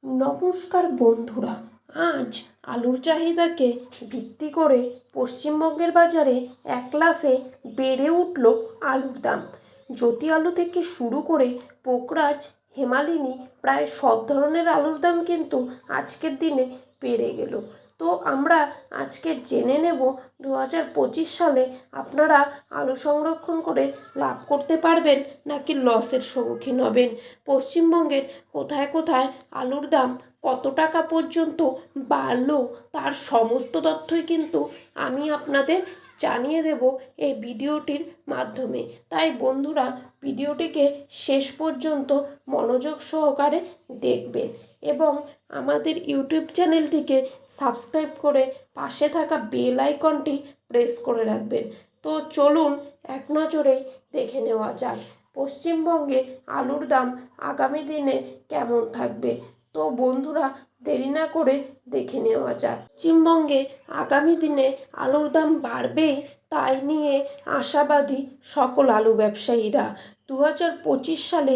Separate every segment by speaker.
Speaker 1: নমস্কার বন্ধুরা, আজ আলুর চাহিদাকে ভিত্তি করে পশ্চিমবঙ্গের বাজারে এক লাফে বেড়ে উঠল আলুর দাম। জ্যোতি আলু থেকে শুরু করে পোকরাজ, হেমালিনী প্রায় সব ধরনের আলুর দাম কিন্তু আজকের দিনে বেড়ে গেল। তো আমরা আজকে জেনে নেব 2025 সালে আপনারা আলু সংরক্ষণ করে লাভ করতে পারবেন নাকি লসের সম্মুখীন হবেন। পশ্চিমবঙ্গের কোথায় কোথায় আলুর দাম কত টাকা পর্যন্ত বাড়লো তার সমস্ত তথ্যই কিন্তু আমি আপনাদের জানিয়ে দেব এই ভিডিওটির মাধ্যমে। তাই বন্ধুরা, ভিডিওটিকে শেষ পর্যন্ত মনোযোগ সহকারে দেখবেন এবং আমাদের ইউটিউব চ্যানেলটিকে সাবস্ক্রাইব করে পাশে থাকা বেল আইকনটি প্রেস করে রাখবেন। তো চলুন এক নজরেই দেখে নেওয়া যাক পশ্চিমবঙ্গে আলুর দাম আগামী দিনে কেমন থাকবে। তো বন্ধুরা, দেরি না করে দেখে নেওয়া যাক। পশ্চিমবঙ্গে আগামী দিনে আলুর দাম বাড়বেই, তাই নিয়ে আশাবাদী সকল আলু ব্যবসায়ীরা। 2025 সালে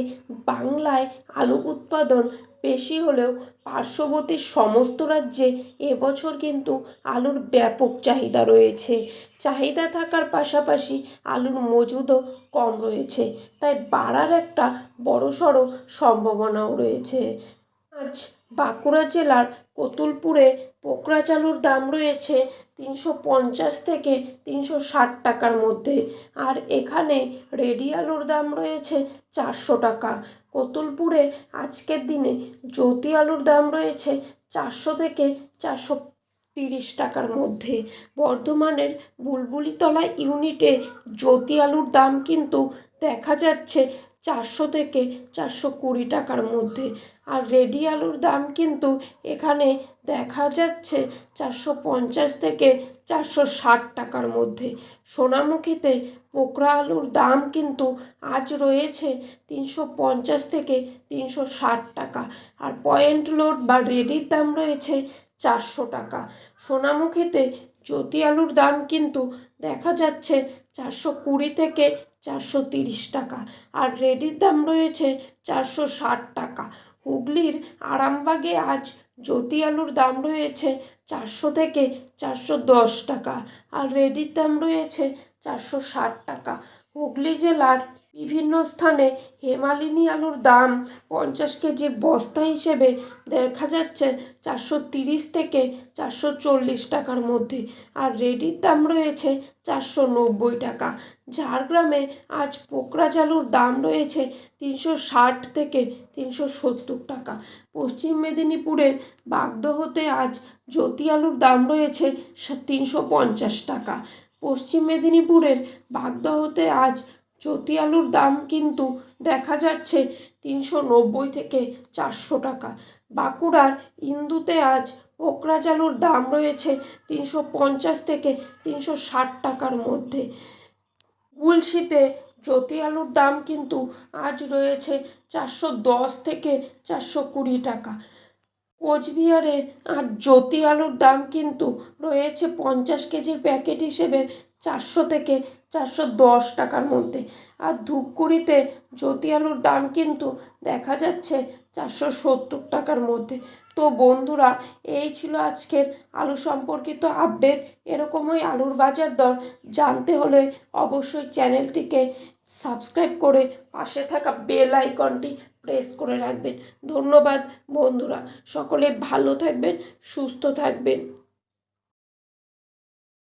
Speaker 1: বাংলায় আলু উৎপাদন বেশি হলেও পার্শ্ববর্তী সমস্ত রাজ্যে এবছর কিন্তু আলুর ব্যাপক চাহিদা রয়েছে। চাহিদা থাকার পাশাপাশি আলুর মজুদও কম রয়েছে, তাই বাড়ার একটা বড়সড় সম্ভাবনাও রয়েছে। আজ বাঁকুড়া জেলার কতুলপুরে পোকরাজ আলুর দাম রয়েছে 350 থেকে 360 টাকার মধ্যে, আর এখানে রেডি আলুর দাম রয়েছে 400 টাকা। কতুলপুরে আজকের দিনে জ্যোতি আলুর দাম রয়েছে 400 থেকে 430 টাকার মধ্যে। বর্ধমানের বুলবুলিতলা ইউনিটে জ্যোতি আলুর দাম কিন্তু দেখা যাচ্ছে 400 থেকে 420 টাকার মধ্যে, আর রেডি আলুর দাম কিন্তু এখানে দেখা যাচ্ছে 450 থেকে 460 টাকার মধ্যে। সোনামুখীতে পোকরা আলুর দাম কিন্তু আজ রয়েছে 350 থেকে 360 টাকা, আর পয়েন্ট লোড বা রেডির দাম রয়েছে 400 টাকা। সোনামুখীতে জ্যোতি আলুর দাম কিন্তু দেখা যাচ্ছে 420 থেকে 430 টাকা, আর রেডির দাম রয়েছে 460 টাকা। হুগলির আরামবাগে আজ জ্যোতি আলুর দাম রয়েছে 400 থেকে 410 টাকা, আর রেডির দাম রয়েছে 460 টাকা। হুগলি জেলার বিভিন্ন স্থানে হেমালিনী আলুর দাম 50 কেজির বস্তা হিসেবে দেখা যাচ্ছে 430 থেকে 440 টাকার মধ্যে, আর রেডির দাম রয়েছে 490 টাকা। ঝাড়গ্রামে আজ পোকরাজ আলুর দাম রয়েছে 360 থেকে 370 টাকা। পশ্চিম মেদিনীপুরের বাগদহতে আজ জ্যোতি আলুর দাম রয়েছে 350 টাকা। পশ্চিম মেদিনীপুরের বাগদহতে আজ জ্যোতি আলুর দাম কিন্তু দেখা যাচ্ছে 390 থেকে 400 টাকা। বাঁকুড়ার ইন্দুতে আজ পোকরাজ আলুর দাম রয়েছে 350 থেকে 360 টাকার মধ্যে। গুলশিতে জ্যোতি আলুর দাম কিন্তু আজ রয়েছে 410 থেকে 420 টাকা। কোচবিহারে আজ জ্যোতি আলুর দাম কিন্তু রয়েছে 50 কেজির প্যাকেট হিসেবে 400 থেকে 410 টাকার মধ্যে, আর ধূপগুড়িতে জ্যোতি আলুর দাম কিন্তু দেখা যাচ্ছে 470 টাকার মধ্যে। তো বন্ধুরা, এই ছিল আজকের আলু সম্পর্কিত আপডেট। এরকমই আলুর বাজার দর জানতে হলে অবশ্যই চ্যানেলটিকে সাবস্ক্রাইব করে পাশে থাকা বেল আইকনটি প্রেস করে রাখবেন। ধন্যবাদ বন্ধুরা, সকলে ভালো থাকবেন, সুস্থ থাকবেন।